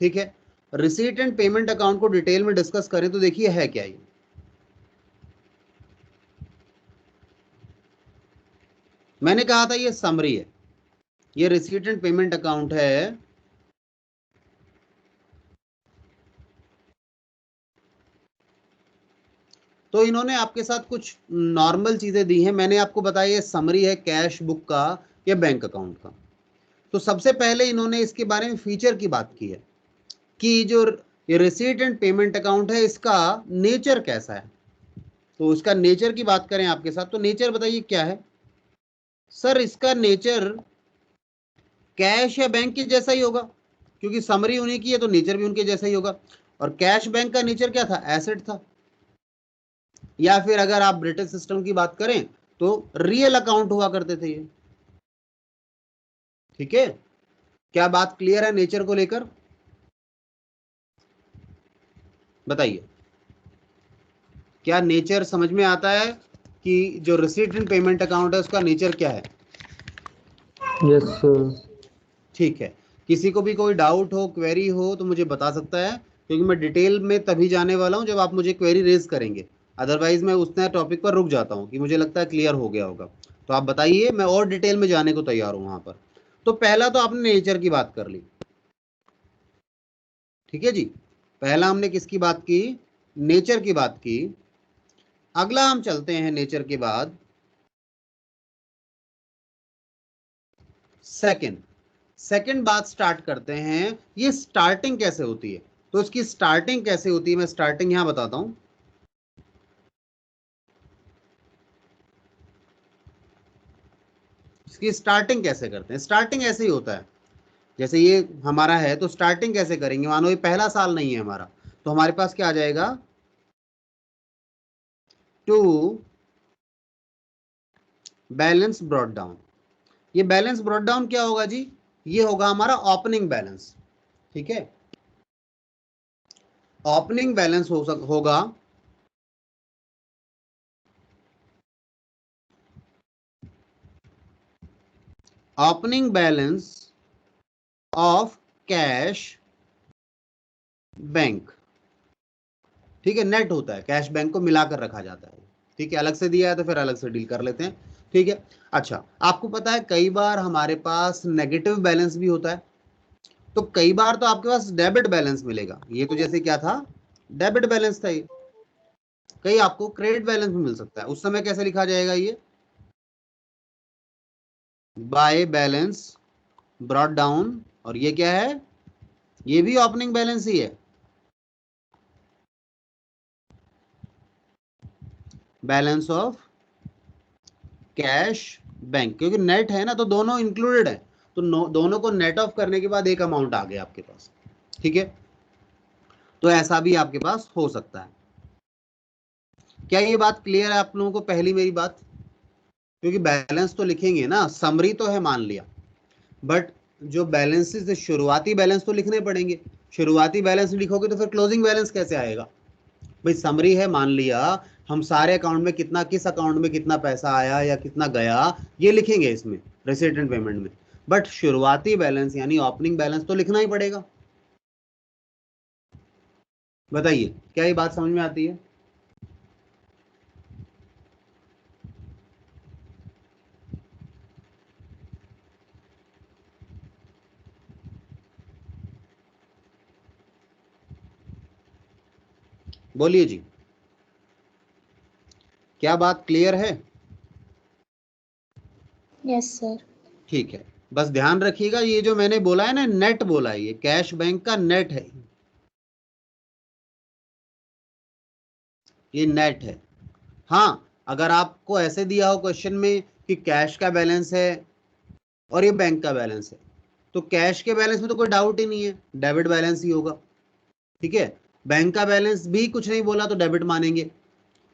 ठीक है। रिसीट एंड पेमेंट अकाउंट को डिटेल में डिस्कस करें तो देखिए है क्या ये। मैंने कहा था ये समरी है, ये रिसीट एंड पेमेंट अकाउंट है। तो इन्होंने आपके साथ कुछ नॉर्मल चीजें दी हैं, मैंने आपको बताया ये समरी है कैश बुक का या बैंक अकाउंट का। तो सबसे पहले इन्होंने इसके बारे में फीचर की बात की है कि जो ये रिसीट एंड पेमेंट अकाउंट है इसका नेचर कैसा है। तो इसका नेचर की बात करें आपके साथ, तो नेचर बताइए क्या है सर। इसका नेचर कैश या बैंक के जैसा ही होगा, क्योंकि समरी उन्हीं की है तो नेचर भी उनके जैसा ही होगा। और कैश बैंक का नेचर क्या था, एसेट था। या फिर अगर आप ब्रिटिश सिस्टम की बात करें तो रियल अकाउंट हुआ करते थे ये, ठीक है। क्या बात क्लियर है नेचर को लेकर, बताइए। क्या नेचर समझ में आता है कि जो रिसीट एंड पेमेंट अकाउंट है उसका नेचर क्या है? Yes sir. ठीक है, किसी को भी कोई डाउट हो, क्वेरी हो तो मुझे बता सकता है, क्योंकि मैं डिटेल में तभी जाने वाला हूं जब आप मुझे क्वेरी रेज करेंगे। अदरवाइज मैं उस नए टॉपिक पर रुक जाता हूं कि मुझे लगता है क्लियर हो गया होगा। तो आप बताइए, मैं और डिटेल में जाने को तैयार हूं वहां पर। तो पहला तो आपने नेचर की बात कर ली, ठीक है जी। पहला हमने किसकी बात की, नेचर की बात की। अगला हम चलते हैं नेचर के बाद सेकंड बात स्टार्ट करते हैं, ये स्टार्टिंग कैसे होती है। तो इसकी स्टार्टिंग कैसे होती है मैं स्टार्टिंग यहां बताता हूं। इसकी स्टार्टिंग कैसे करते हैं, स्टार्टिंग ऐसे ही होता है जैसे ये हमारा है। तो स्टार्टिंग कैसे करेंगे, मानो ये पहला साल नहीं है हमारा, तो हमारे पास क्या आ जाएगा, टू बैलेंस ब्रॉट डाउन। ये बैलेंस ब्रॉट डाउन क्या होगा जी, ये होगा हमारा ओपनिंग बैलेंस, ठीक है। ओपनिंग बैलेंस होगा opening balance of cash bank, ठीक है। नेट होता है, कैश बैंक को मिलाकर रखा जाता है, ठीक है। अलग से दिया है तो फिर अलग से डील कर लेते हैं, ठीक है। अच्छा, आपको पता है कई बार हमारे पास नेगेटिव बैलेंस भी होता है, तो कई बार तो आपके पास डेबिट बैलेंस मिलेगा। ये तो जैसे क्या था, डेबिट बैलेंस था ये। कहीं आपको क्रेडिट बैलेंस भी मिल सकता है, उस समय कैसे लिखा जाएगा, ये बाय बैलेंस ब्रॉट डाउन। और ये क्या है, ये भी ओपनिंग बैलेंस ही है, बैलेंस ऑफ कैश बैंक। क्योंकि नेट है ना, तो दोनों इंक्लूडेड है, तो दोनों को नेट ऑफ करने के बाद एक अमाउंट आ गया आपके पास, ठीक है। तो ऐसा भी आपके पास हो सकता है। क्या ये बात क्लियर है आप लोगों को, पहली मेरी बात। क्योंकि बैलेंस तो लिखेंगे ना, समरी तो है मान लिया, बट जो बैलेंसेस है शुरुआती बैलेंस तो लिखने पड़ेंगे। शुरुआती बैलेंस लिखोगे तो फिर क्लोजिंग बैलेंस कैसे आएगा भाई। समरी है मान लिया, हम सारे अकाउंट में कितना, किस अकाउंट में कितना पैसा आया या कितना गया, ये लिखेंगे इसमें रिसीट एंड पेमेंट में। बट शुरुआती बैलेंस यानी ओपनिंग बैलेंस तो लिखना ही पड़ेगा। बताइए, क्या ये बात समझ में आती है? बोलिए जी, क्या बात क्लियर है? Yes sir. ठीक है, बस ध्यान रखिएगा, ये जो मैंने बोला है ना, नेट बोला है, ये कैश बैंक का नेट है, ये नेट है। हाँ, अगर आपको ऐसे दिया हो क्वेश्चन में कि कैश का बैलेंस है और ये बैंक का बैलेंस है, तो कैश के बैलेंस में तो कोई डाउट ही नहीं है, डेबिट बैलेंस ही होगा, ठीक है। बैंक का बैलेंस भी कुछ नहीं बोला तो डेबिट मानेंगे।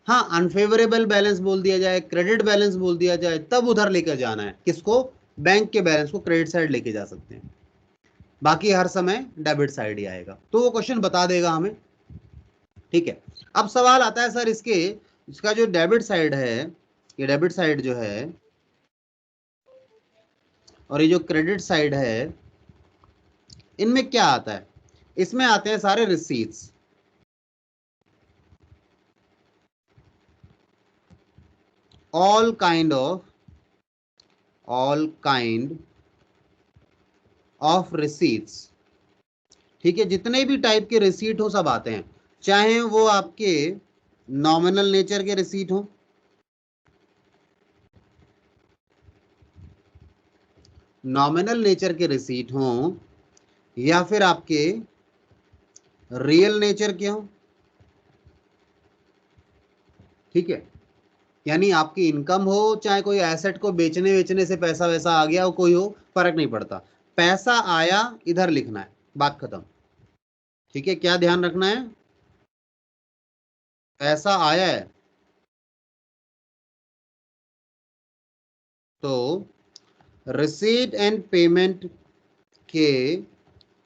हाँ, अनफेवरेबल बैलेंस बोल दिया जाए, क्रेडिट बैलेंस बोल दिया जाए, तब उधर लेकर जाना है किसको, बैंक के बैलेंस को क्रेडिट साइड लेके जा सकते हैं। बाकी हर समय डेबिट साइड ही आएगा, तो वो क्वेश्चन बता देगा हमें, ठीक है। अब सवाल आता है सर इसका जो डेबिट साइड है, ये डेबिट साइड जो है और ये जो क्रेडिट साइड है, इनमें क्या आता है, इसमें आते हैं सारे receipts, all kind of receipts. ठीक है, जितने भी टाइप के रिसीट हो सब आते हैं, चाहे वो आपके नॉमिनल नेचर के रिसीट हो, नॉमिनल नेचर के रिसीट हो, या फिर आपके रियल नेचर के हो। ठीक है, यानी आपकी इनकम हो, चाहे कोई एसेट को बेचने वेचने से पैसा वैसा आ गया हो, कोई हो, फर्क नहीं पड़ता, पैसा आया इधर लिखना है, बात खत्म। ठीक है, क्या ध्यान रखना है, पैसा आया है तो रिसीट एंड पेमेंट के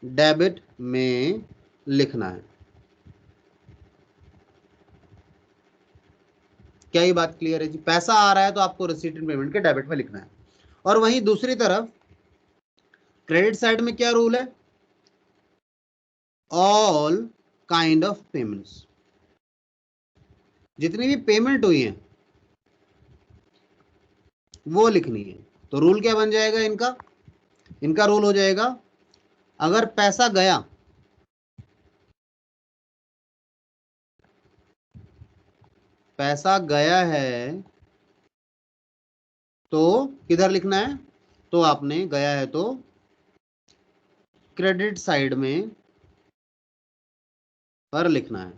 डेबिट में लिखना है। क्या ये बात क्लियर है जी? पैसा आ रहा है तो आपको रिसीट एंड पेमेंट के डेबिट में लिखना है। और वहीं दूसरी तरफ क्रेडिट साइड में क्या रूल है, ऑल काइंड ऑफ पेमेंट्स, जितनी भी पेमेंट हुई है वो लिखनी है। तो रूल क्या बन जाएगा इनका, इनका रूल हो जाएगा, अगर पैसा गया है तो किधर लिखना है, तो आपने गया है तो क्रेडिट साइड में पर लिखना है।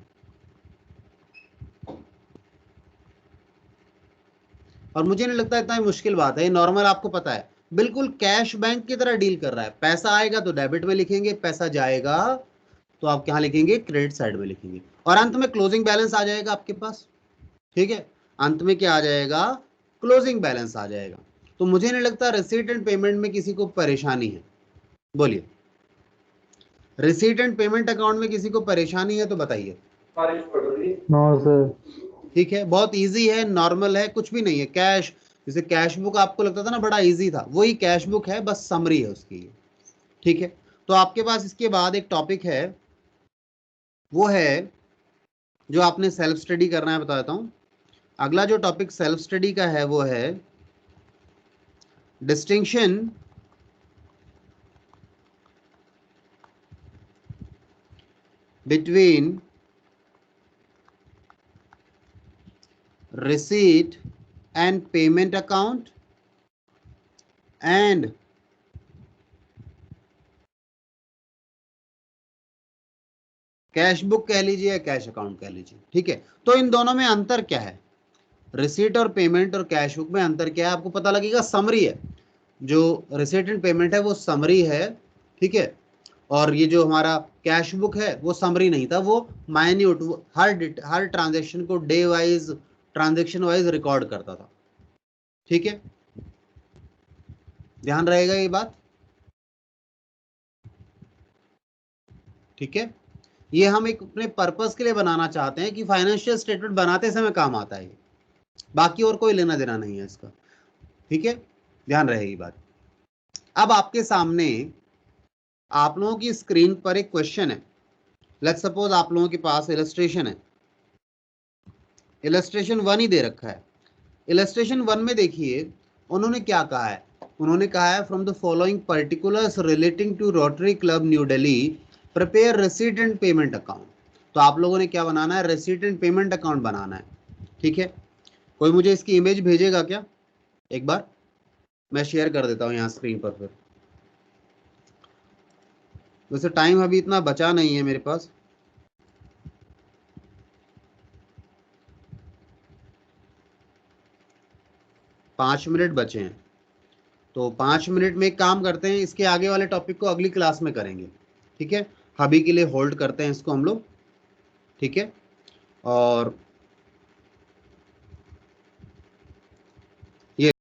और मुझे नहीं लगता इतना मुश्किल बात है, ये नॉर्मल आपको पता है, बिल्कुल कैश बैंक की तरह डील कर रहा है। पैसा आएगा तो डेबिट में लिखेंगे, पैसा जाएगा तो आप क्या लिखेंगे, क्रेडिट साइड में लिखेंगे, और अंत में क्लोजिंग बैलेंस आ जाएगा आपके पास। ठीक है, अंत में क्या आ जाएगा, क्लोजिंग बैलेंस आ जाएगा। तो मुझे नहीं लगता रिसीट एंड पेमेंट में किसी को परेशानी है, बोलिए, रिसीट एंड पेमेंट अकाउंट में किसी को परेशानी है तो बताइए। No sir. ठीक है, बहुत इजी है, नॉर्मल है, कुछ भी नहीं है। कैश, जैसे कैश बुक आपको लगता था ना बड़ा इजी था, वही कैश बुक है, बस समरी है उसकी। ठीक है, तो आपके पास इसके बाद एक टॉपिक है, वो है जो आपने सेल्फ स्टडी करना है, बताता हूं। अगला जो टॉपिक सेल्फ स्टडी का है वो है distinction between receipt and payment account and cash book कह लीजिए या कैश अकाउंट कह लीजिए। ठीक है, तो इन दोनों में अंतर क्या है, रिसीट और पेमेंट और कैश बुक में अंतर क्या है, आपको पता लगेगा, समरी है। जो रिसीट एंड पेमेंट है वो समरी है, ठीक है, और ये जो हमारा कैश बुक है वो समरी नहीं था, वो माइन्यूट, हर ट्रांजेक्शन को day wise, transaction wise record करता था। ठीक है, ध्यान रहेगा ये बात। ठीक है, ये हम एक अपने पर्पस के लिए बनाना चाहते हैं कि फाइनेंशियल स्टेटमेंट बनाते समय काम आता है, बाकी और कोई लेना देना नहीं है इसका। ठीक है, ध्यान रहेगी बात। अब आपके सामने आप लोगों की स्क्रीन पर एक क्वेश्चन है, लेट्स सपोज आप लोगों के पास इलस्ट्रेशन है, इलस्ट्रेशन 1 ही दे रखा है। इलस्ट्रेशन 1 में देखिए उन्होंने क्या कहा है, उन्होंने कहा है from the following particulars relating to Rotary Club New Delhi prepare receipt and payment account. तो आप लोगों ने क्या बनाना है, रिसीट एंड पेमेंट अकाउंट बनाना है। ठीक है, कोई मुझे इसकी इमेज भेजेगा क्या, एक बार मैं शेयर कर देता हूं यहाँ स्क्रीन पर। फिर वैसे टाइम अभी इतना बचा नहीं है मेरे पास, पाँच मिनट बचे हैं, तो 5 मिनट में एक काम करते हैं, इसके आगे वाले टॉपिक को अगली क्लास में करेंगे। ठीक है, अभी के लिए होल्ड करते हैं इसको हम लोग। ठीक है, और